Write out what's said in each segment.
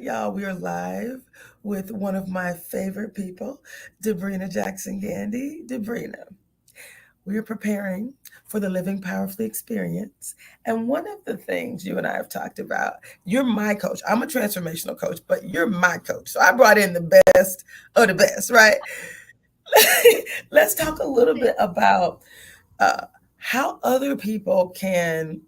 Y'all, we are live with one of my favorite people, Debrena Jackson Gandy. Debrena, we are preparing for the Living Powerfully experience. And one of the things you and I have talked about, you're my coach. I'm a transformational coach, but you're my coach. So I brought in the best of the best, right? Let's talk a little bit about uh, how other people can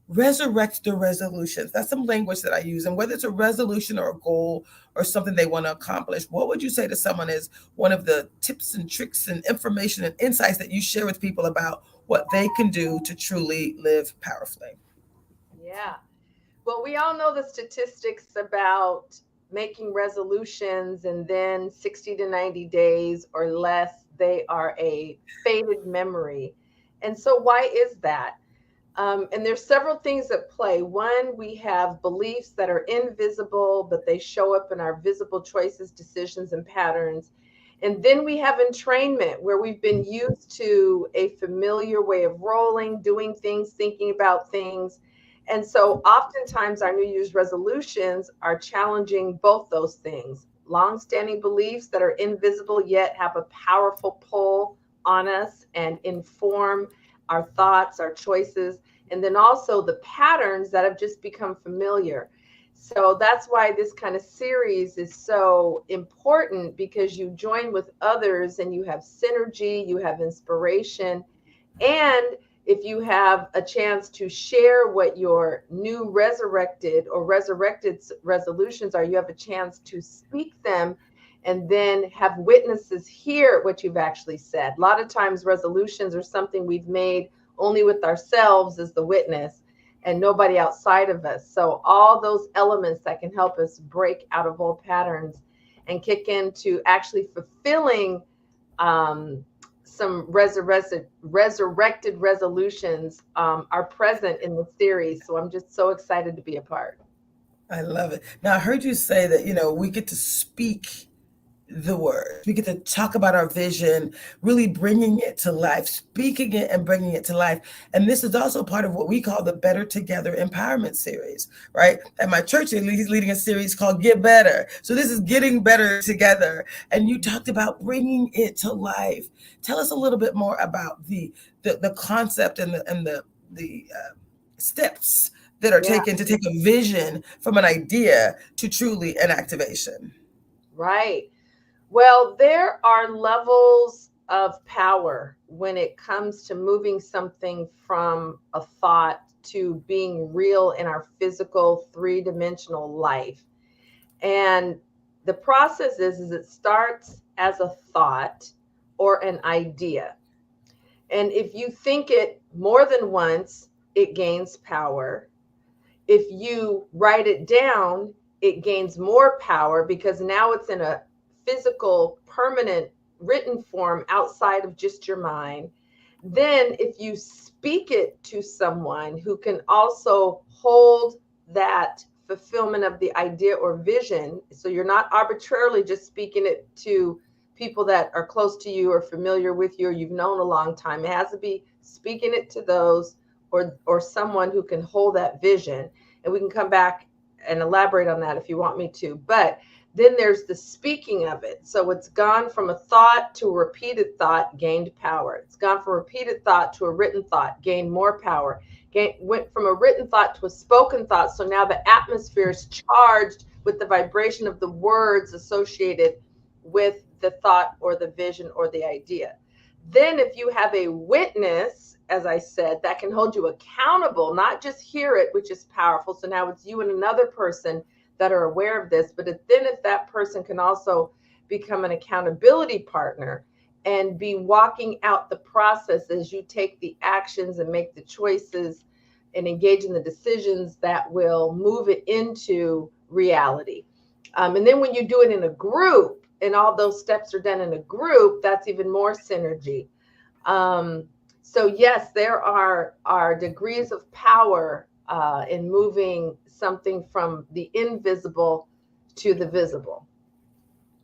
resurrect their resolutions. That's some language that I use. And whether it's a resolution or a goal or something they want to accomplish, what would you say to someone is one of the tips and tricks and information and insights that you share with people about what they can do to truly live powerfully? Yeah. Well, we all know the statistics about making resolutions and then 60 to 90 days or less, they are a faded memory. And so, why is that? And there's several things at play. One, we have beliefs that are invisible, but they show up in our visible choices, decisions, and patterns. And then we have entrainment, where we've been used to a familiar way of rolling, doing things, thinking about things. And so oftentimes our New Year's resolutions are challenging both those things. Long-standing beliefs that are invisible yet have a powerful pull on us and inform our thoughts, our choices, and then also the patterns that have just become familiar. So that's why this kind of series is so important, because you join with others and you have synergy, you have inspiration, and if you have a chance to share what your new resurrected or resurrected resolutions are, you have a chance to speak them and then have witnesses hear what you've actually said. A lot of times, resolutions are something we've made only with ourselves as the witness and nobody outside of us. So, all those elements that can help us break out of old patterns and kick into actually fulfilling um, some resurrected resolutions are present in the series. So I'm just so excited to be a part. I love it. Now, I heard you say that, we get to speak the word. We get to talk about our vision, really bringing it to life, speaking it and bringing it to life. And this is also part of what we call the Better Together Empowerment Series, right? At my church, he's leading a series called Get Better. So this is getting better together. And you talked about bringing it to life. Tell us a little bit more about the concept and the steps that are Yeah, taken to take a vision from an idea to truly an activation. right. Well, there are levels of power when it comes to moving something from a thought to being real in our physical three-dimensional life. And the process is it starts as a thought or an idea. And if you think it more than once, it gains power. If you write it down, it gains more power because now it's in a physical, permanent, written form outside of just your mind. Then, if you speak it to someone who can also hold that fulfillment of the idea or vision, so you're not arbitrarily just speaking it to people that are close to you or familiar with you or you've known a long time. It has to be speaking it to those or someone who can hold that vision. And we can come back and elaborate on that if you want me to. But then there's the speaking of it. So it's gone from a thought to a repeated thought, gained power. It's gone from a repeated thought to a written thought, gained more power. Went from a written thought to a spoken thought. So now the atmosphere is charged with the vibration of the words associated with the thought or the vision or the idea. Then, if you have a witness, as I said, that can hold you accountable, not just hear it, which is powerful. So now it's you and another person that are aware of this. But if that person can also become an accountability partner and be walking out the process as you take the actions and make the choices and engage in the decisions that will move it into reality. And then when you do it in a group and all those steps are done in a group, that's even more synergy. Um, so yes, there are degrees of power in moving something from the invisible to the visible.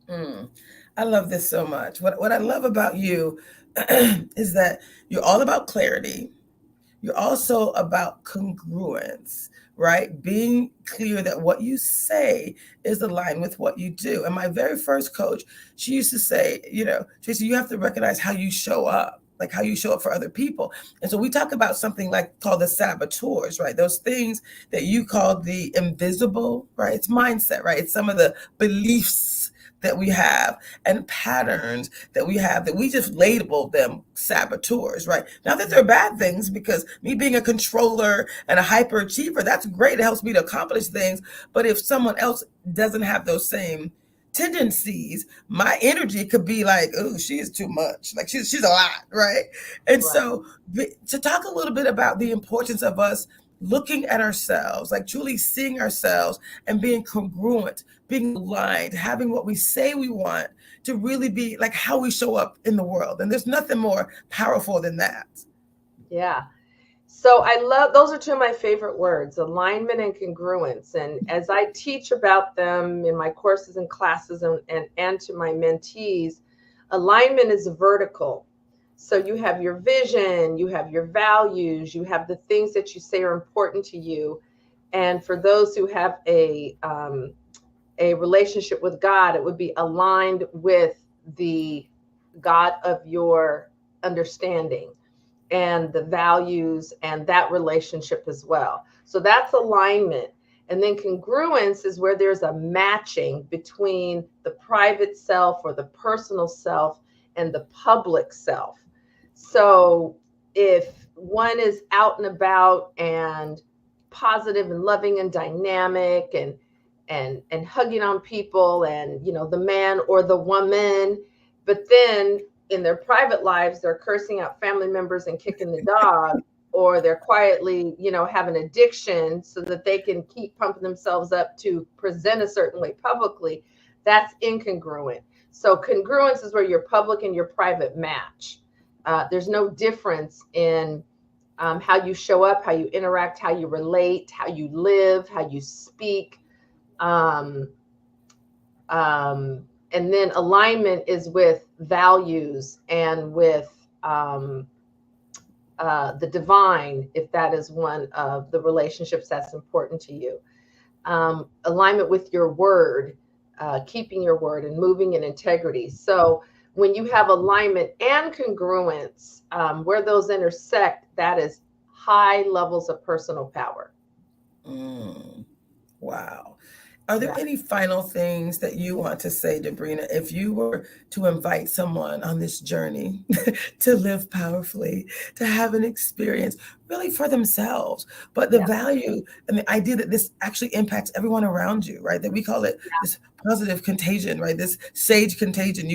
Mm. I love this so much. What I love about you is that you're all about clarity. You're also about congruence, right? Being clear that what you say is aligned with what you do. And my very first coach, she used to say, Tracy, you have to recognize how you show up, like how you show up for other people. And so we talk about something like called the saboteurs, right? Those things that you call the invisible, right? It's mindset, right? It's some of the beliefs that we have and patterns that we have that we just label them saboteurs, right? Not that they're bad things, because me being a controller and a hyperachiever, that's great. It helps me to accomplish things. But if someone else doesn't have those same tendencies, my energy could be like, oh, she is too much. Like she's a lot, right? And Right. so to talk a little bit about the importance of us looking at ourselves, like truly seeing ourselves and being congruent, being aligned, having what we say we want to really be like how we show up in the world. And there's nothing more powerful than that. Yeah. So I love, those are two of my favorite words, alignment and congruence. And as I teach about them in my courses and classes and to my mentees, alignment is vertical. So you have your vision, you have your values, you have the things that you say are important to you. And for those who have a relationship with God, it would be aligned with the God of your understanding and the values and that relationship as well. So that's alignment. And then congruence is where there's a matching between the private self or the personal self and the public self. So if one is out and about and positive and loving and dynamic and hugging on people, and the man or the woman, but then in their private lives they're cursing out family members and kicking the dog, or they're quietly have an addiction so that they can keep pumping themselves up to present a certain way publicly, that's incongruent. So congruence is where your public and your private match. There's no difference in how you show up, how you interact, how you relate, how you live, how you speak. um, and then alignment is with values and with um, the divine, if that is one of the relationships that's important to you. Alignment with your word, keeping your word and moving in integrity. So when you have alignment and congruence, where those intersect, that is high levels of personal power. Mm, wow. Are there Yeah. any final things that you want to say, Debrena, if you were to invite someone on this journey to live powerfully, to have an experience really for themselves, but the Yeah. value and the idea that this actually impacts everyone around you, right? That we call it this positive contagion, right? This sage contagion.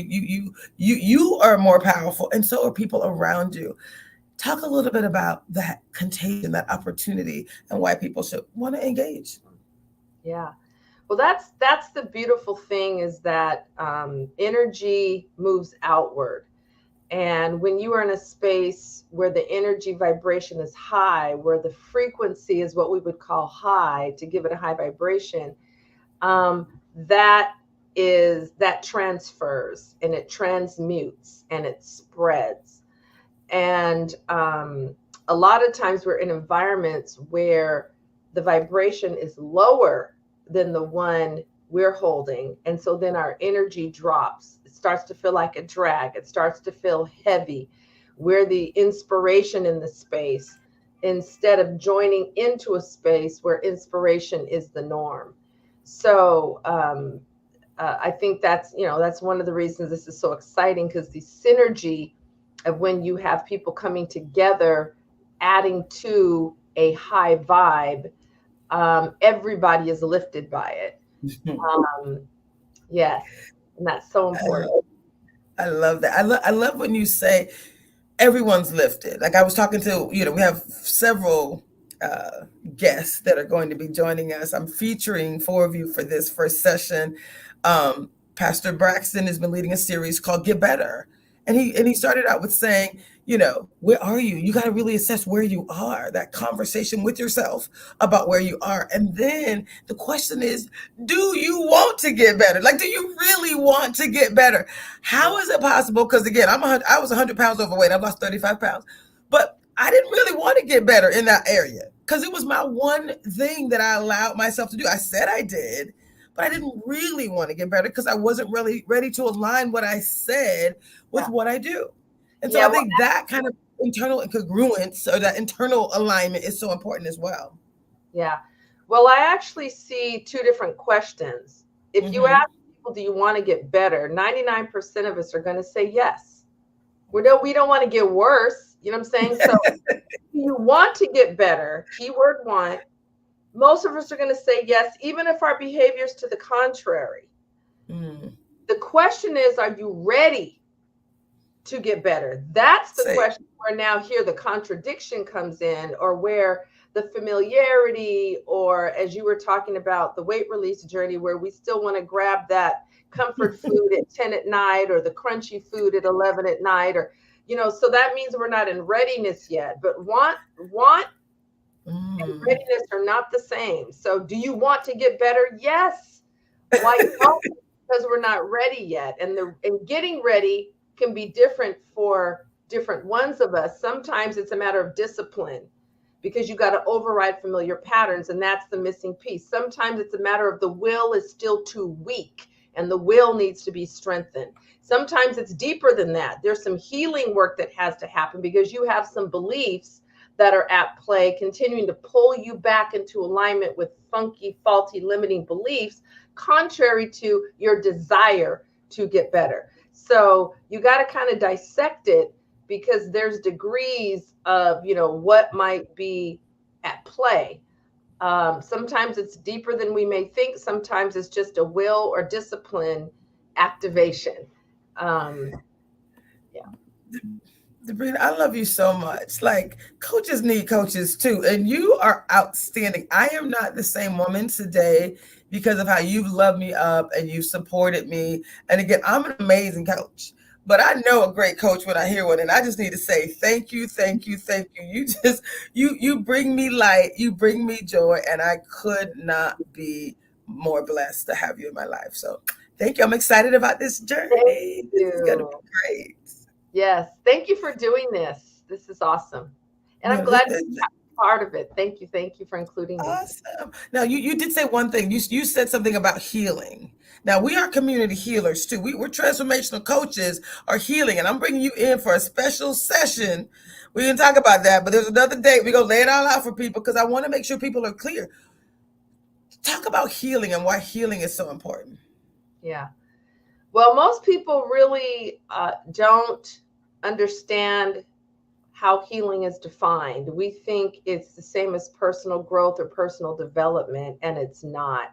You are more powerful, and so are people around you. Talk a little bit about that contagion, that opportunity, and why people should want to engage. Yeah. Well, that's the beautiful thing, is that energy moves outward. And when you are in a space where the energy vibration is high, where the frequency is what we would call high, to give it a high vibration, um, that that transfers and it transmutes and it spreads. And a lot of times we're in environments where the vibration is lower than the one we're holding. And so then our energy drops. It starts to feel like a drag. It starts to feel heavy. We're the inspiration in the space instead of joining into a space where inspiration is the norm. So I think that's one of the reasons this is so exciting, because the synergy of when you have people coming together, adding to a high vibe, everybody is lifted by it. Um, yes, and that's so important. I love that. I love when you say everyone's lifted. Like I was talking to, we have several uh, guests that are going to be joining us. I'm featuring four of you for this first session. Pastor Braxton has been leading a series called Get Better. And he started out with saying, where are you? You got to really assess where you are, that conversation with yourself about where you are. And then the question is, do you want to get better? Like, do you really want to get better? How is it possible? Because again, I was 100 pounds overweight. I've lost 35 pounds, but I didn't really want to get better in that area. because it was my one thing that I allowed myself to do. I said I did, but I didn't really want to get better because I wasn't really ready to align what I said with Yeah. what I do. And so Yeah. I Well, think that kind of internal congruence or that internal alignment is so important as well. yeah. Well, I actually see two different questions. If you Mm-hmm. ask people, do you want to get better? 99% of us are going to say yes. We don't want to get worse. You know what I'm saying? So you want to get better, keyword want, most of us are going to say yes, even if our behavior is to the contrary. Mm. The question is, are you ready to get better? That's the Say, question where now here the contradiction comes in, or where the familiarity, or as you were talking about the weight release journey, where we still want to grab that comfort food at 10 at night or the crunchy food at 11 at night, or so that means we're not in readiness yet. But want and mm. readiness are not the same. So do you want to get better? Yes. Why don't we? Because we're not ready yet. And getting ready can be different for different ones of us. Sometimes it's a matter of discipline because you got to override familiar patterns, and that's the missing piece. Sometimes it's a matter of the will is still too weak and the will needs to be strengthened. Sometimes it's deeper than that. There's some healing work that has to happen because you have some beliefs that are at play, continuing to pull you back into alignment with funky, faulty, limiting beliefs, contrary to your desire to get better. So you got to kind of dissect it because there's degrees of, what might be at play. Sometimes it's deeper than we may think. Sometimes it's just a will or discipline activation. Um, yeah. Debrena, I love you so much. Like coaches need coaches too, and you are outstanding. I am not the same woman today because of how you've loved me up and you've supported me. And again, I'm an amazing coach, but I know a great coach when I hear one, and I just need to say thank you, thank you, thank you. You just you bring me light, you bring me joy, and I could not be more blessed to have you in my life. So thank you. I'm excited about this Thank journey. This is gonna be you. great. Yes. Thank you for doing this. This is awesome. And I'm No, glad to be part of it. Thank you. Thank you for including me. awesome. Now you did say one thing. You said something about healing. Now we are community healers too. We're transformational coaches are healing, and I'm bringing you in for a special session. We can talk about that, but there's another date. We're gonna lay it all out for people because I want to make sure people are clear. Talk about healing and why healing is so important. Yeah. Well, most people really don't understand how healing is defined. We think it's the same as personal growth or personal development, and it's not.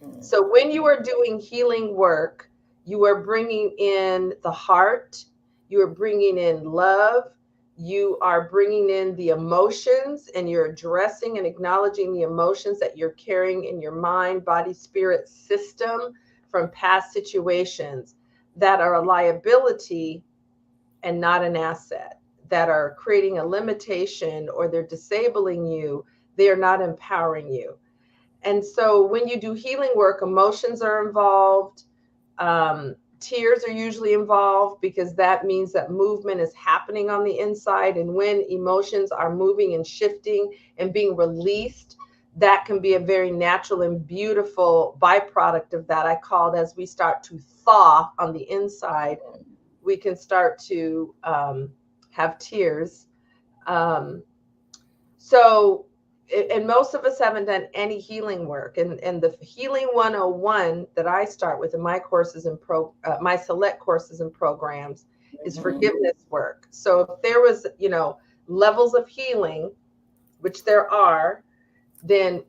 Mm. So when you are doing healing work, you are bringing in the heart, you are bringing in love, you are bringing in the emotions, and you're addressing and acknowledging the emotions that you're carrying in your mind, body, spirit system from past situations that are a liability and not an asset, that are creating a limitation or they're disabling you, they are not empowering you. And so when you do healing work, emotions are involved. Tears are usually involved because that means that movement is happening on the inside. And when emotions are moving and shifting and being released, that can be a very natural and beautiful byproduct of that. I call it, as we start to thaw on the inside, we can start to have tears. Um, so and most of us haven't done any healing work, and the healing 101 that I start with in my courses and my select courses and programs is Mhm. forgiveness work. So if there was levels of healing, which there are, then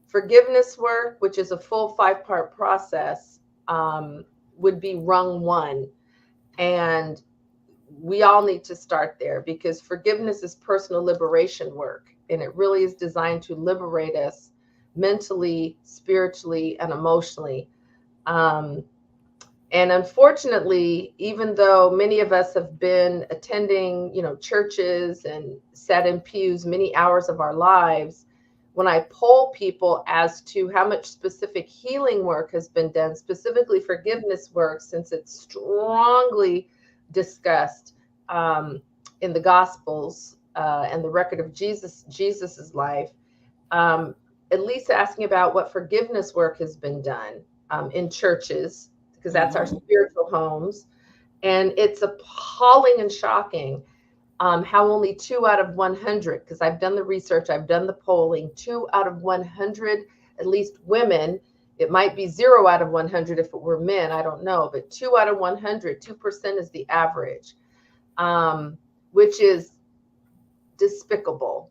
forgiveness work, which is a full 5-part process, would be rung one. And we all need to start there because forgiveness is personal liberation work, and it really is designed to liberate us mentally, spiritually, and emotionally. Um, and unfortunately, even though many of us have been attending, churches and sat in pews many hours of our lives, when I poll people as to how much specific healing work has been done, specifically forgiveness work, since it's strongly discussed in the Gospels and the record of Jesus's life, Um, at least asking about what forgiveness work has been done in churches, because that's our Mm-hmm. spiritual homes. And it's appalling and shocking how only 2 out of 100, because I've done the research, I've done the polling, 2 out of 100, at least women, it might be 0 out of 100 if it were men, I don't know, but 2 out of 100, 2% is the average, which is despicable,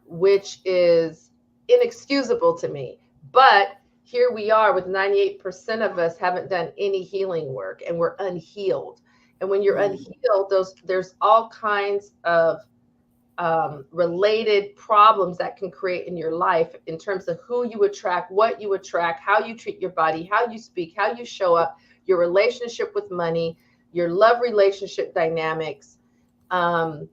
which is inexcusable to me. But here we are with 98% of us haven't done any healing work and we're unhealed. And when you're unhealed, there's all kinds of related problems that can create in your life in terms of who you attract, what you attract, how you treat your body, how you speak, how you show up, your relationship with money, your love relationship dynamics. Um,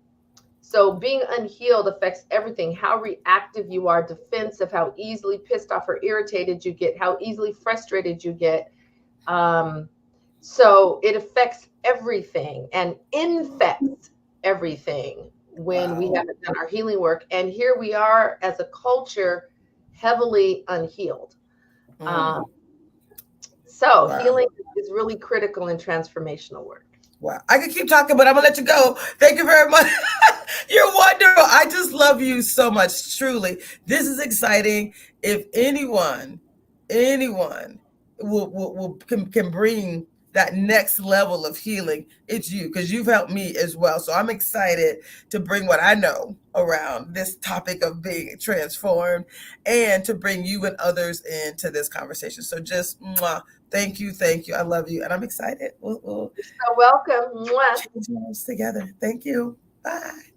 so being unhealed affects everything, how reactive you are, defensive, how easily pissed off or irritated you get, how easily frustrated you get. Um, so it affects everything and infects everything when we Wow. haven't done our healing work. And here we are as a culture heavily unhealed. Mm. Um, so Wow. healing is really critical in transformational work. Wow. I could keep talking, but I'm gonna let you go. Thank you very much. You're wonderful. I just love you so much. Truly. This is exciting. If anyone will can bring that next level of healing, it's you, because you've helped me as well. So I'm excited to bring what I know around this topic of being transformed and to bring you and others into this conversation. So just mwah, thank you, thank you. I love you, and I'm excited. We'll You're so welcome. Mwah. change lives together. Thank you. Bye.